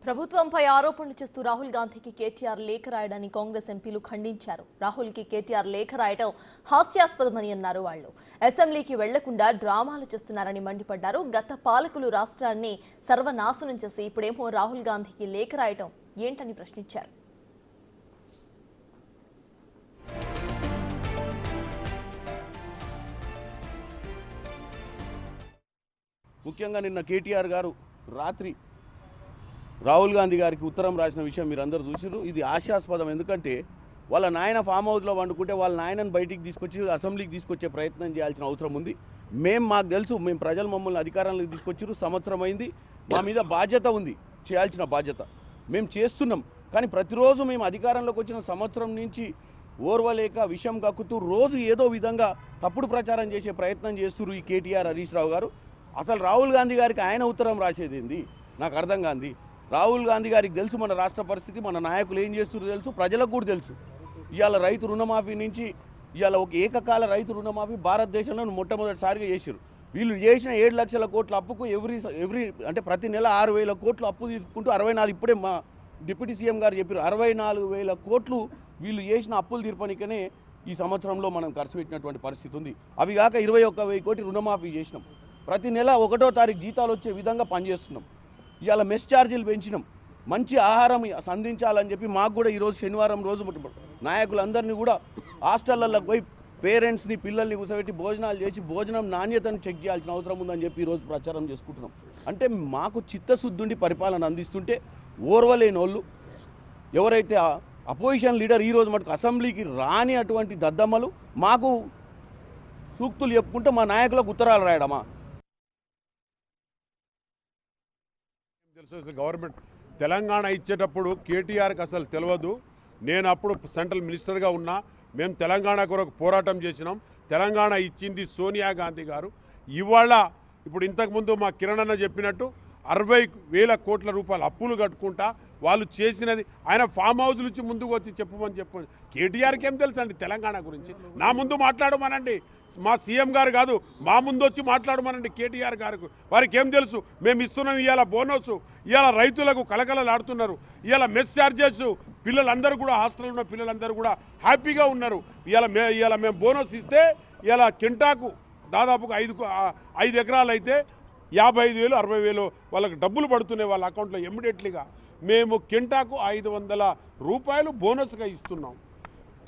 ప్రభుత్వంపై ఆరోపణలు చేస్తూ రాహుల్ గాంధీకి కేటీఆర్ లేఖ రాయడాన్ని కాంగ్రెస్ ఎంపీలు ఖండించారు. రాహుల్కి కేటీఆర్ లేఖ రాయడం హాస్యాస్పదమని అన్నారు. వాళ్ళు అసెంబ్లీకి వెళ్లకుండా డ్రామాలు చేస్తున్నారని మండిపడ్డారు. గత పాలకులు రాష్ట్రాన్ని సర్వనాశనం చేసి ఇప్పుడేమో రాహుల్ గాంధీకి లేఖ రాయడం ఏంటని ప్రశ్నించారు. ముఖ్యంగా నిన్న కేటీఆర్ గారు రాత్రి రాహుల్ గాంధీ గారికి ఉత్తరం రాసిన విషయం మీరు అందరూ చూసిరు. ఇది హాస్యాస్పదం. ఎందుకంటే వాళ్ళ నాయన ఫామ్ హౌస్లో వండుకుంటే వాళ్ళ నాయనను బయటికి తీసుకొచ్చి అసెంబ్లీకి తీసుకొచ్చే ప్రయత్నం చేయాల్సిన అవసరం ఉంది. మాకు తెలుసు, మేము ప్రజలు మమ్మల్ని అధికారంలోకి తీసుకొచ్చిరు, సంవత్సరం అయింది, మా మీద బాధ్యత ఉంది, చేయాల్సిన బాధ్యత మేము చేస్తున్నాం. కానీ ప్రతిరోజు మేము అధికారంలోకి వచ్చిన సంవత్సరం నుంచి ఓర్వలేక విషయం కక్కుతూ రోజు ఏదో విధంగా తప్పుడు ప్రచారం చేసే ప్రయత్నం చేస్తున్నారు ఈ కేటీఆర్ హరీష్ రావు గారు. అసలు రాహుల్ గాంధీ గారికి ఆయన ఉత్తరం రాసేది ఏంది నాకు అర్థం కాంది. రాహుల్ గాంధీ గారికి తెలుసు మన రాష్ట్ర పరిస్థితి, మన నాయకులు ఏం చేస్తున్నారో తెలుసు, ప్రజలకు కూడా తెలుసు. ఇవాళ రైతు రుణమాఫీ నుంచి ఇవాళ ఒక ఏకకాల రైతు రుణమాఫీ భారతదేశంలో మొట్టమొదటిసారిగా చేశారు. వీళ్ళు చేసిన 7 లక్షల కోట్ల అప్పుకు ఎవ్రీ అంటే ప్రతి నెల 6,000 కోట్లు అప్పు తీసుకుంటూ 64 ఇప్పుడే మా డిప్యూటీ సీఎం గారు చెప్పారు 64,000 కోట్లు వీళ్ళు చేసిన అప్పులు తీర్పనికనే ఈ సంవత్సరంలో మనం ఖర్చు పెట్టినటువంటి పరిస్థితి ఉంది. అవి కాక 21,000 కోటి రుణమాఫీ చేసినాం. ప్రతి నెల 1వ తారీఖు జీతాలు వచ్చే విధంగా పనిచేస్తున్నాం. ఇవాళ మెస్ ఛార్జీలు పెంచినాం. మంచి ఆహారం అందించాలని చెప్పి మాకు కూడా ఈరోజు శనివారం రోజు నాయకులందరినీ కూడా హాస్టళ్లలో పోయి పేరెంట్స్ని పిల్లల్ని కూర్చోబెట్టి భోజనాలు చేసి భోజనం నాణ్యతను చెక్ చేయాల్సిన అవసరం ఉందని చెప్పి ఈరోజు ప్రచారం చేసుకుంటున్నాం. అంటే మాకు చిత్తశుద్ధుండి పరిపాలన అందిస్తుంటే ఓర్వలేని వాళ్ళు ఎవరైతే అపోజిషన్ లీడర్ ఈరోజు మటుకు అసెంబ్లీకి రాని అటువంటి దద్దమ్మలు మాకు సూక్తులు చెప్పుకుంటే మా నాయకులకు ఉత్తరాలు రాయడమా? తెలుసు గవర్నమెంట్ తెలంగాణ ఇచ్చేటప్పుడు కేటీఆర్కి అసలు తెలియదు. నేను అప్పుడు సెంట్రల్ మినిస్టర్గా ఉన్నా. మేము తెలంగాణ కొరకు పోరాటం చేసినాం. తెలంగాణ ఇచ్చింది సోనియా గాంధీ గారు. ఇవాళ ఇప్పుడు ఇంతకుముందు మా కిరణ్ అన్న చెప్పినట్టు 60,000 కోట్ల రూపాయలు అప్పులు కట్టుకుంటా వాళ్ళు చేసినది ఆయన ఫామ్ హౌస్ నుంచి ముందుకు వచ్చి చెప్పమని కేటీఆర్కి ఏం తెలుసు అండి తెలంగాణ గురించి? నా ముందు మాట్లాడమనండి, మా సీఎం గారు కాదు, మా ముందు వచ్చి మాట్లాడమనండి కేటీఆర్ గారికి. వారికి ఏం తెలుసు? మేము ఇస్తున్నాం ఇవాళ బోనస్, ఇవాళ రైతులకు కలకలలాడుతున్నారు, ఇవాళ మెస్ ఛార్జెస్, పిల్లలందరూ కూడా హాస్టల్లో ఉన్న పిల్లలందరూ కూడా హ్యాపీగా ఉన్నారు. ఇవాళ మేము బోనస్ ఇస్తే ఇవాళ కింటాకు దాదాపుగా 5 ఎకరాలు అయితే 55,000 60,000 వాళ్ళకి డబ్బులు పడుతున్నాయి వాళ్ళ అకౌంట్లో ఇమ్మీడియట్లీగా. మేము కింటాకు 500 రూపాయలు బోనస్గా ఇస్తున్నాం.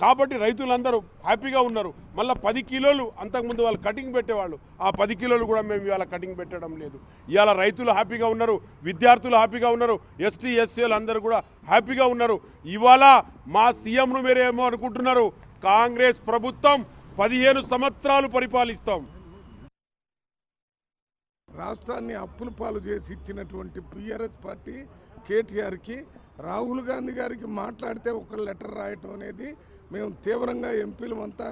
కాబట్టి రైతులందరూ హ్యాపీగా ఉన్నారు. మళ్ళీ 10 కిలోలు అంతకుముందు వాళ్ళు కటింగ్ పెట్టేవాళ్ళు, ఆ 10 కిలోలు కూడా మేము ఇవాళ కటింగ్ పెట్టడం లేదు. ఇవాళ రైతులు హ్యాపీగా ఉన్నారు, విద్యార్థులు హ్యాపీగా ఉన్నారు, ఎస్టీ ఎస్సీలు అందరూ కూడా హ్యాపీగా ఉన్నారు. ఇవాళ మా సీఎంను మీరేమో అనుకుంటున్నారు, కాంగ్రెస్ ప్రభుత్వం 15 సంవత్సరాలు పరిపాలిస్తాం. రాష్ట్రాన్ని అప్పుల పాలు చేసి ఇచ్చినటువంటి బీఆర్ఎస్ పార్టీ కేటీఆర్కి రాహుల్ గాంధీ గారికి మాట్లాడితే ఒక లెటర్ రాయటం అనేది మేము తీవ్రంగా ఎంపీలమంతా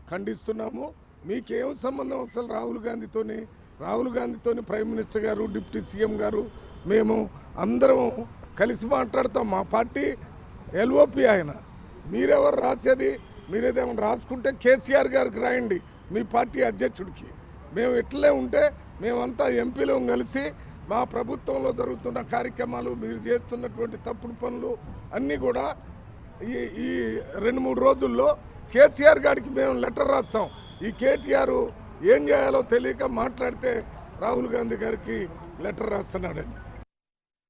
ఖండిస్తున్నాము. మీకేం సంబంధం అసలు రాహుల్ గాంధీతోని ప్రైమ్ మినిస్టర్ గారు, డిప్యూటీ సీఎం గారు, మేము అందరం కలిసి మాట్లాడతాం. మా పార్టీ ఎల్ఓపి ఆయన. మీరెవరు రాసేది? మీరేదేమన్నా రాసుకుంటే కేసీఆర్ గారికి రాయండి, మీ పార్టీ అధ్యక్షుడికి. మేము ఇట్లే ఉంటే మేమంతా ఎంపీలు కలిసి మా ప్రభుత్వంలో జరుగుతున్న కార్యక్రమాలు, మీరు చేస్తున్నటువంటి తప్పుడు పనులు అన్నీ కూడా ఈ 2-3 రోజుల్లో కేసీఆర్ గారికి మేము లెటర్ రాస్తాం. ఈ కేటీఆర్ ఏం చేయాలో తెలియక మాట్లాడితే రాహుల్ గాంధీ గారికి లెటర్ రాస్తున్నాడని.